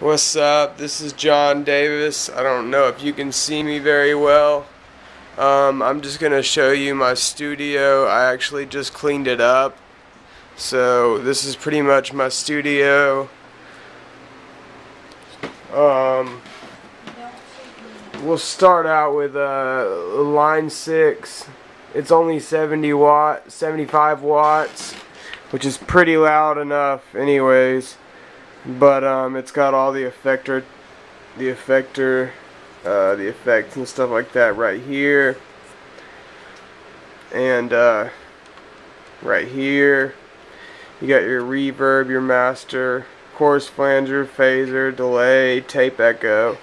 What's up? This is John Davis. I don't know if you can see me very well. I'm just going to show you my studio. I actually just cleaned it up. So this is pretty much my studio. We'll start out with line 6. It's only 75 watts, which is pretty loud enough anyways. But it's got all the effects and stuff like that right here, and right here you got your reverb, your master, chorus flanger, phaser, delay, tape echo.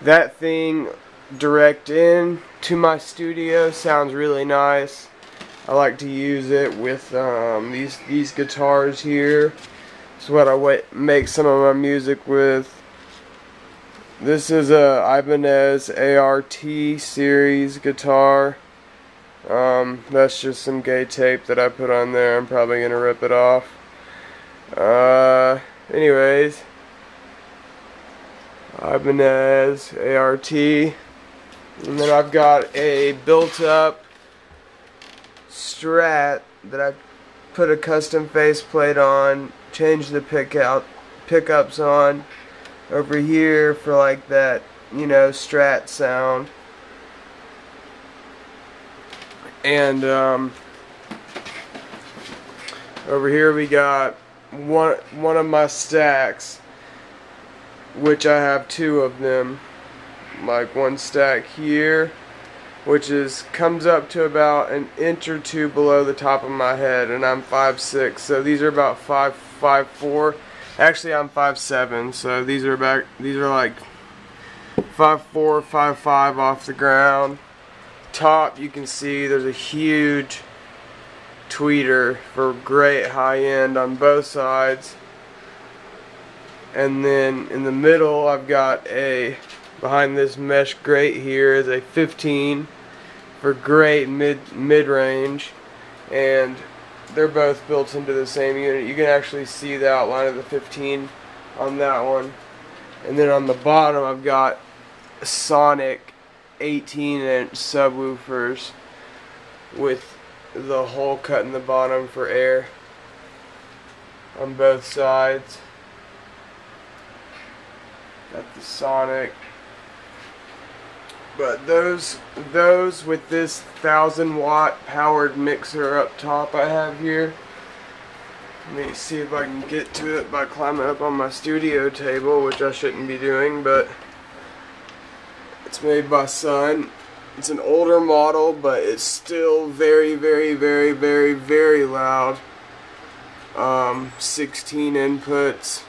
That thing direct in to my studio sounds really nice. I like to use it with these guitars here. This is what I make some of my music with. This is a Ibanez ART series guitar. That's just some gay tape that I put on there. I'm probably gonna rip it off. Anyways, Ibanez ART, and then I've got a built-up Strat that I put a custom faceplate on. Changed the pickups on over here for like that, Strat sound. And over here we got one of my stacks, which I have 2 of them. Like one stack here, which comes up to about an inch or 2 below the top of my head, and I'm 5'6", so these are about 5'4". Actually, I'm 5'7", so these are like 5'4", 5'5" off the ground. Top, you can see there's a huge tweeter for great high end on both sides, and then in the middle I've got behind this mesh grate here is a 15 for great mid-range, and they're both built into the same unit. You can actually see the outline of the 15 on that one. And then on the bottom I've got Sonic 18-inch subwoofers with the hole cut in the bottom for air on both sides. Got the Sonic. But those with this 1000-watt powered mixer up top I have here. Let me see if I can get to it by climbing up on my studio table, which I shouldn't be doing, but it's made by Sun. It's an older model, but it's still very, very, very, very, very loud. 16 inputs.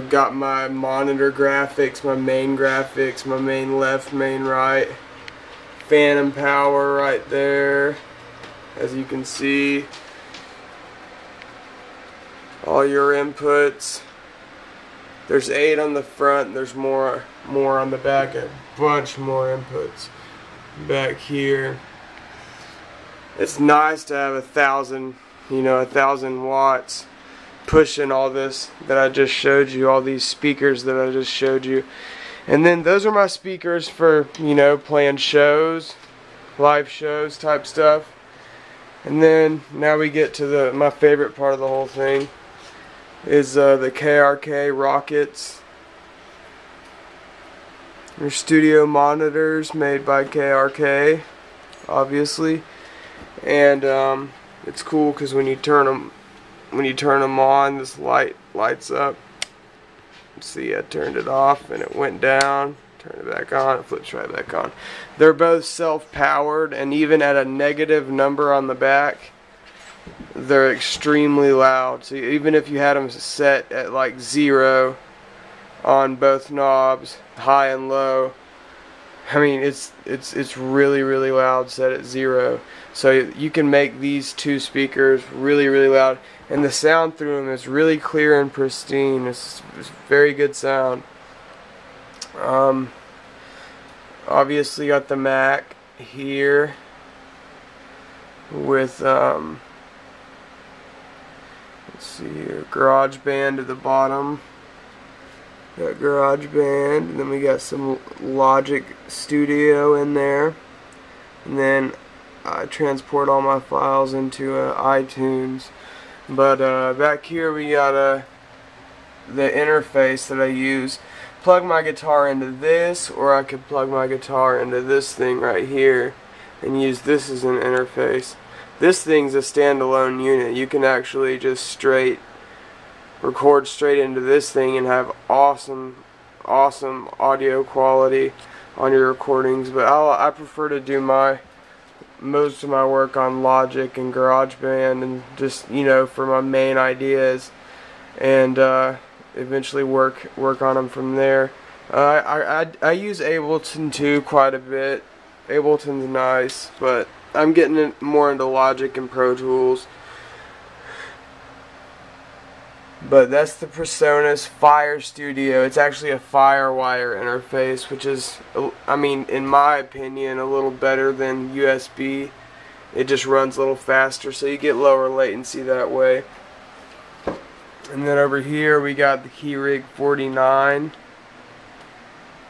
Got my monitor graphics, my main left, main right. Phantom power right there, as you can see. All your inputs. There's 8 on the front, there's more on the back, a bunch more inputs back here. It's nice to have 1,000 watts pushing all this that I just showed you, all these speakers that I just showed you. And then those are my speakers for, playing shows, live shows type stuff. And then now we get to my favorite part of the whole thing is the KRK Rockets. They're studio monitors made by KRK, obviously. And it's cool because when you turn them on, this lights up. See, I turned it off and it went down. Turn it back on, it flips right back on. They're both self-powered, and even at a negative number on the back, they're extremely loud. So even if you had them set at like 0 on both knobs, high and low, I mean it's really, really loud set at 0. So you can make these 2 speakers really, really loud, and the sound through them is really clear and pristine. It's very good sound. Obviously got the Mac here with let's see here, GarageBand at the bottom. got GarageBand, and then we got some Logic Studio in there, and then I transport all my files into iTunes. But back here we got the interface that I use. Plug my guitar into this, or I could plug my guitar into this thing right here and use this as an interface. This thing's a standalone unit. You can actually just record straight into this thing and have awesome audio quality on your recordings. But I prefer to do most of my work on Logic and GarageBand, and just, you know, for my main ideas, and eventually work on them from there. I use Ableton too quite a bit. Ableton's nice, but I'm getting more into Logic and Pro Tools. But that's the PreSonus Fire Studio. It's actually a FireWire interface, which is, I mean, in my opinion, a little better than USB. It just runs a little faster, so you get lower latency that way. And then over here we got the Keyrig 49,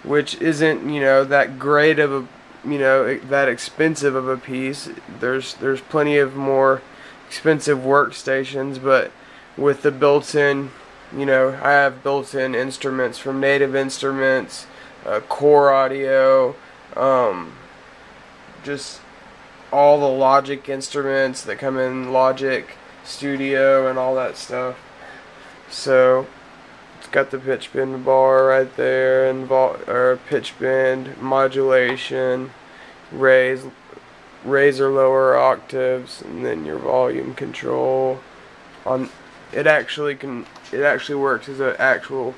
which isn't, you know, that great of a, you know, that expensive of a piece. There's plenty of more expensive workstations, but with the built-in, you know, I have built-in instruments from Native Instruments, Core Audio, just all the Logic instruments that come in Logic Studio and all that stuff. So it's got the pitch bend bar right there, and pitch bend, modulation, raise or lower octaves, and then your volume control. It actually works as an actual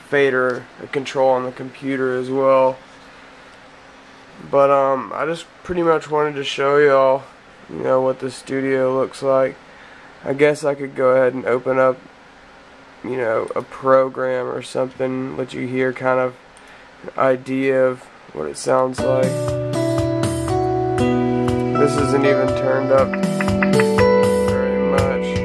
fader, a control on the computer as well. But I just pretty much wanted to show y'all, you know, what the studio looks like. I guess I could go ahead and open up, you know, a program or something, let you hear kind of an idea of what it sounds like. This isn't even turned up very much.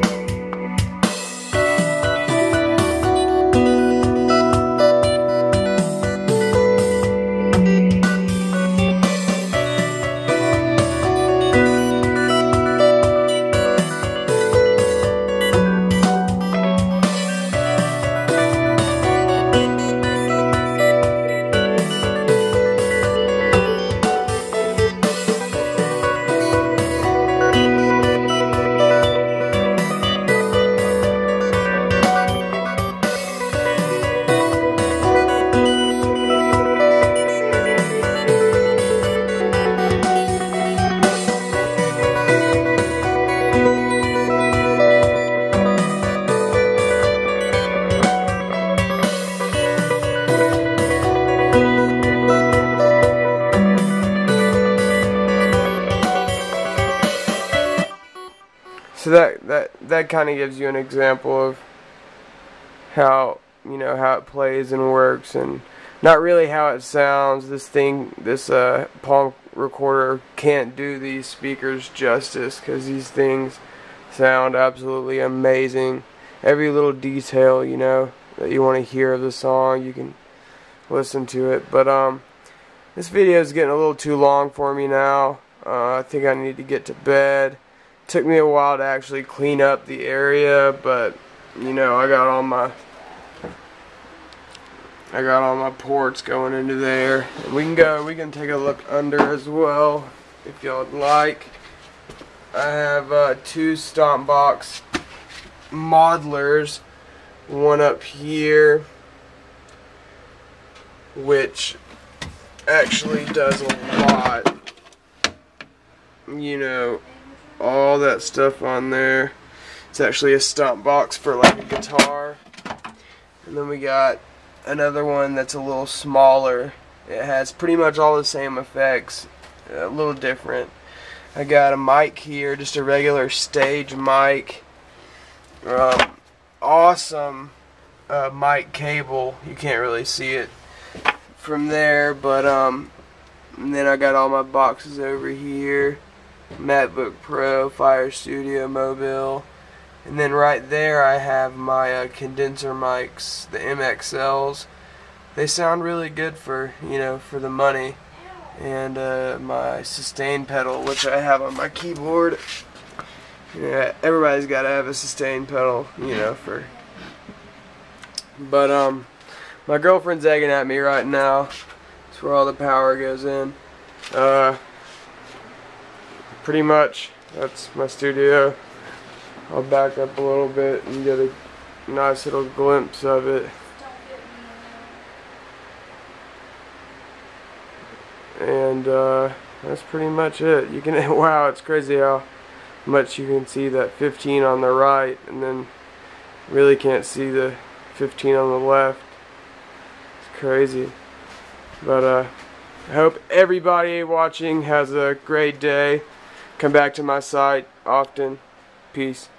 So that kind of gives you an example of how, you know, how it plays and works, and not really how it sounds. This Palm recorder can't do these speakers justice, because these things sound absolutely amazing. Every little detail, you know, that you want to hear of the song, you can listen to it. But this video is getting a little too long for me now. I think I need to get to bed. Took me a while to actually clean up the area, but you know, I got all my ports going into there. And we can take a look under as well if y'all would like. I have 2 Stomp Box modelers, one up here, which actually does a lot, you know, all that stuff on there. It's actually a stomp box for like a guitar. And then we got another one that's a little smaller. It has pretty much all the same effects, a little different. I got a mic here, just a regular stage mic. Awesome mic cable. You can't really see it from there, but and then I got all my boxes over here. MacBook Pro, Fire Studio Mobile, and then right there I have my condenser mics, the MXLs. they sound really good for, you know, for the money. And my sustain pedal, which I have on my keyboard. Yeah, everybody's got to have a sustain pedal, you know, for. But my girlfriend's egging at me right now. That's where all the power goes in. Pretty much, that's my studio. I'll back up a little bit and get a nice little glimpse of it. And that's pretty much it. You can wow, it's crazy how much you can see that 15 on the right, and then really can't see the 15 on the left. It's crazy. But I hope everybody watching has a great day. Come back to my site often. Peace.